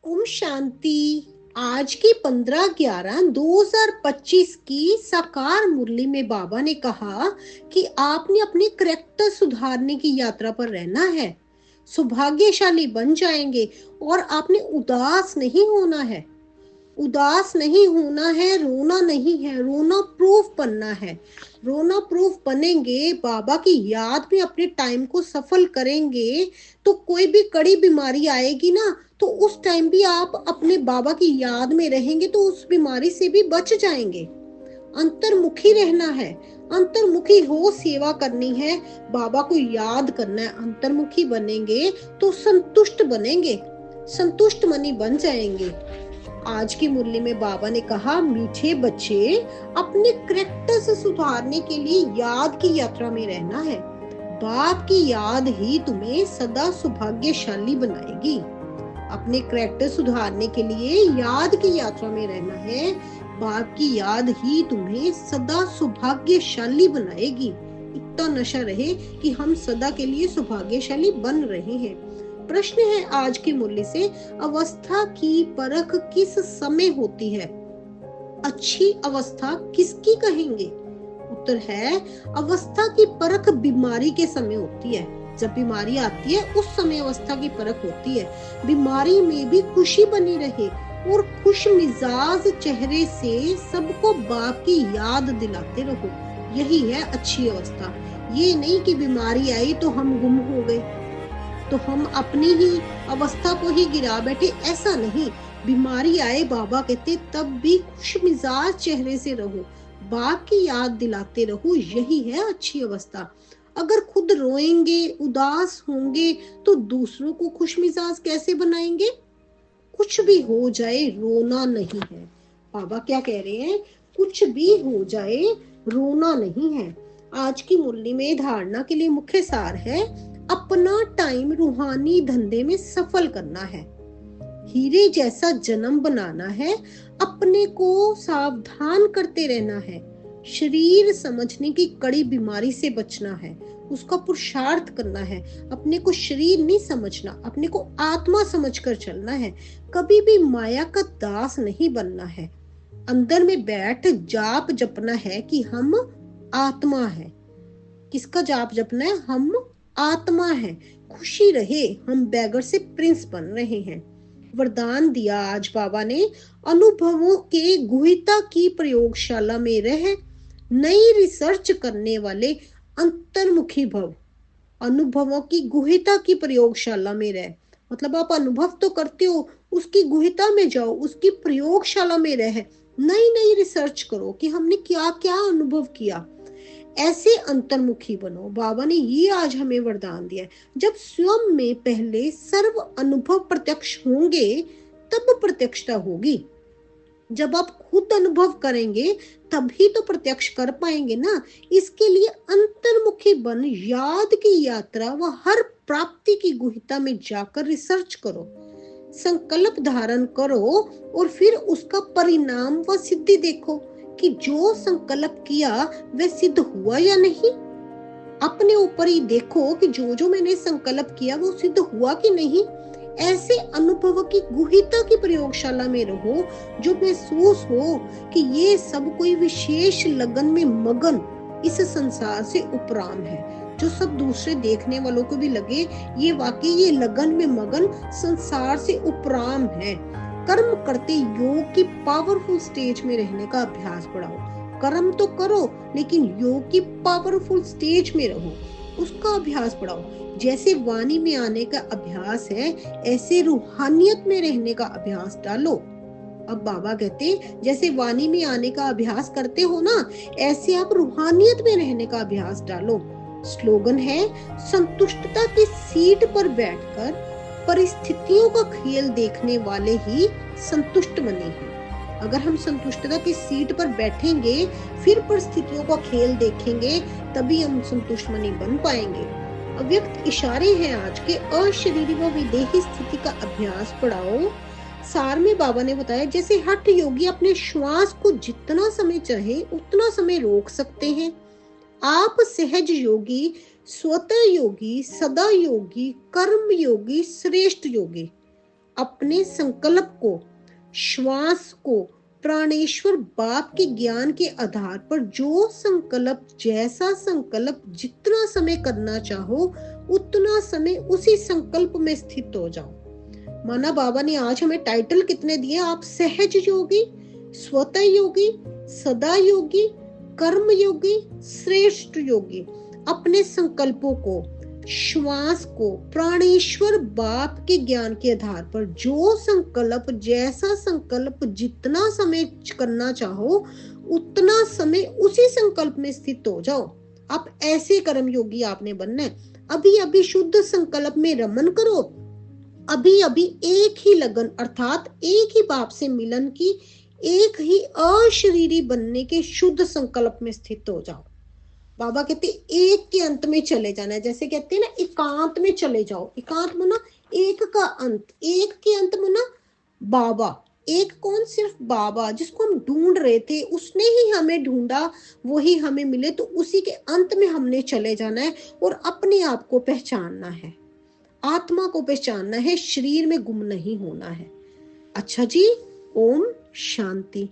ओम शांति। आज की 15/11/2025 की साकार मुरली में बाबा ने कहा कि आपने अपने करैक्टर सुधारने की यात्रा पर रहना है। सौभाग्यशाली बन जाएंगे और आपने उदास नहीं होना है। उदास नहीं होना है, रोना नहीं है, रोना प्रूफ बनना है। रोना प्रूफ बनेंगे, बाबा की याद में अपने टाइम को सफल करेंगे, तो कोई भी कड़ी बीमारी आएगी ना, तो उस टाइम भी आप अपने बाबा की याद में रहेंगे तो उस बीमारी से भी बच जाएंगे। अंतर्मुखी रहना है, अंतर्मुखी हो सेवा करनी है, बाबा को याद करना है। अंतर्मुखी बनेंगे तो संतुष्ट बनेंगे, संतुष्ट मनी बन जाएंगे। आज की मुरली में बाबा ने कहा, मीठे बच्चे, अपने करैक्टर सुधारने के लिए याद की यात्रा में रहना है। बाप की याद ही तुम्हें सदा सौभाग्यशाली बनाएगी। अपने करैक्टर सुधारने के लिए याद की यात्रा में रहना है। बाप की याद ही तुम्हें सदा सौभाग्यशाली बनाएगी। इतना नशा रहे कि हम सदा के लिए सौभाग्यशाली बन रहे हैं। प्रश्न है आज की मुरली से, अवस्था की परख किस समय होती है? अच्छी अवस्था किसकी कहेंगे? उत्तर है, अवस्था की परख बीमारी के समय होती है। जब बीमारी आती है उस समय अवस्था की परख होती है। बीमारी में भी खुशी बनी रहे और खुश मिजाज चेहरे से सबको बाप की याद दिलाते रहो, यही है अच्छी अवस्था। ये नहीं कि बीमारी आई तो हम गुम हो गए, तो हम अपनी ही अवस्था को ही गिरा बैठे, ऐसा नहीं। बीमारी आए, बाबा कहते तब भी खुश मिजाज चेहरे से रहो, बाप की याद दिलाते रहो, यही है अच्छी अवस्था। अगर खुद रोएंगे, उदास होंगे, तो दूसरों को खुश मिजाज कैसे बनाएंगे? कुछ भी हो जाए, रोना नहीं है। बाबा क्या कह रहे हैं? कुछ भी हो जाए, रोना नहीं है। आज की मुरली में धारणा के लिए मुख्य सार है, अपना टाइम रूहानी धंधे में सफल करना है। हीरे जैसा जन्म बनाना है, अपने को सावधान करते रहना है। शरीर समझने की कड़ी बीमारी से बचना है, उसका पुरुषार्थ करना है। अपने को शरीर नहीं समझना, अपने को आत्मा समझकर चलना है। कभी भी माया का दास नहीं बनना है। अंदर में बैठ जाप जपना है कि हम आत्मा है। किसका जाप जपना है? हम आत्मा है। खुशी रहे, हम बैगर से प्रिंस बन रहे हैं। वरदान दिया आज बाबा ने, अनुभवों के गुहिता की प्रयोगशाला में रह नई रिसर्च करने वाले अंतर्मुखी भव। अनुभवों की गुहिता की प्रयोगशाला में रह, मतलब आप अनुभव तो करते हो, उसकी गुहिता में जाओ, उसकी प्रयोगशाला में रह नई नई रिसर्च करो कि हमने क्या क्या अनुभव किया। ऐसे अंतर्मुखी बनो। बाबा ने ये आज हमें वरदान दिया है। जब स्वयं में पहले सर्व अनुभव प्रत्यक्ष होंगे तब प्रत्यक्षता होगी। जब आप खुद अनुभव करेंगे तभी तो प्रत्यक्ष कर पाएंगे ना। इसके लिए अंतर्मुखी बन याद की यात्रा व हर प्राप्ति की गुहिता में जाकर रिसर्च करो, संकल्प धारण करो और फिर उसका परिणाम व सिद्धि देखो कि जो संकल्प किया वह सिद्ध हुआ या नहीं। अपने ऊपर ही देखो कि जो जो मैंने संकल्प किया वो सिद्ध हुआ कि नहीं। ऐसे अनुभव की गुहिता की प्रयोगशाला में रहो, जो महसूस हो कि ये सब कोई विशेष लगन में मगन इस संसार से उपराम है। जो सब दूसरे देखने वालों को भी लगे ये वाकई ये लगन में मगन संसार से उपराम है। कर्म करते योग की पावरफुल स्टेज में रहने का अभ्यास बढ़ाओ। कर्म तो करो लेकिन योग की पावरफुल स्टेज में रहो, उसका अभ्यास बढ़ाओ। जैसे वाणी में आने का अभ्यास है, ऐसे रूहानियत में रहने का अभ्यास डालो। अब बाबा कहते जैसे वाणी में आने का अभ्यास करते हो ना, ऐसे आप रूहानियत में रहने का अभ्यास डालो। स्लोगन है, संतुष्टता की सीट पर बैठकर परिस्थितियों का खेल देखने वाले ही संतुष्ट बने हैं। अगर हम संतुष्टता की सीट पर बैठेंगे, फिर परिस्थितियों का खेल देखेंगे, तभी हम संतुष्ट मनी बन पाएंगे। अव्यक्त इशारे हैं आज के, अशरीरी व विदेही स्थिति का अभ्यास बढ़ाओ। सार में बाबा ने बताया, जैसे हठ योगी अपने श्वास को जितना समय चाहे उतना समय रोक सकते हैं, आप सहज योगी, स्वतः योगी, सदा योगी, कर्म योगी, श्रेष्ठ योगी। अपने संकल्प को, श्वास को प्राणेश्वर बाप के ज्ञान के आधार पर जो संकल्प, जैसा संकल्प, जितना समय करना चाहो उतना समय उसी संकल्प में स्थित हो जाओ। माना बाबा ने आज हमें टाइटल कितने दिए, आप सहज योगी, स्वतः योगी, सदा योगी, कर्म योगी, श्रेष्ठ योगी। अपने संकल्पों को, श्वास को प्राणेश्वर बाप के ज्ञान के आधार पर जो संकल्प, जैसा संकल्प, जितना समय करना चाहो उतना समय उसी संकल्प में स्थित हो जाओ। आप ऐसे कर्म योगी आपने बनना है। अभी अभी शुद्ध संकल्प में रमन करो, अभी अभी एक ही लगन अर्थात एक ही बाप से मिलन की, एक ही अशरीरी बनने के शुद्ध संकल्प में स्थित हो जाओ। बाबा कहते एक के अंत में चले जाना है, जैसे कहते हैं ना एकांत में चले जाओ। एकांत माना एक का अंत, एक के अंत माना बाबा। एक कौन? सिर्फ बाबा, जिसको हम ढूंढ रहे थे, उसने ही हमें ढूंढा, वही हमें मिले, तो उसी के अंत में हमने चले जाना है और अपने आप को पहचानना है, आत्मा को पहचानना है, शरीर में गुम नहीं होना है। अच्छा जी, ओम शांति।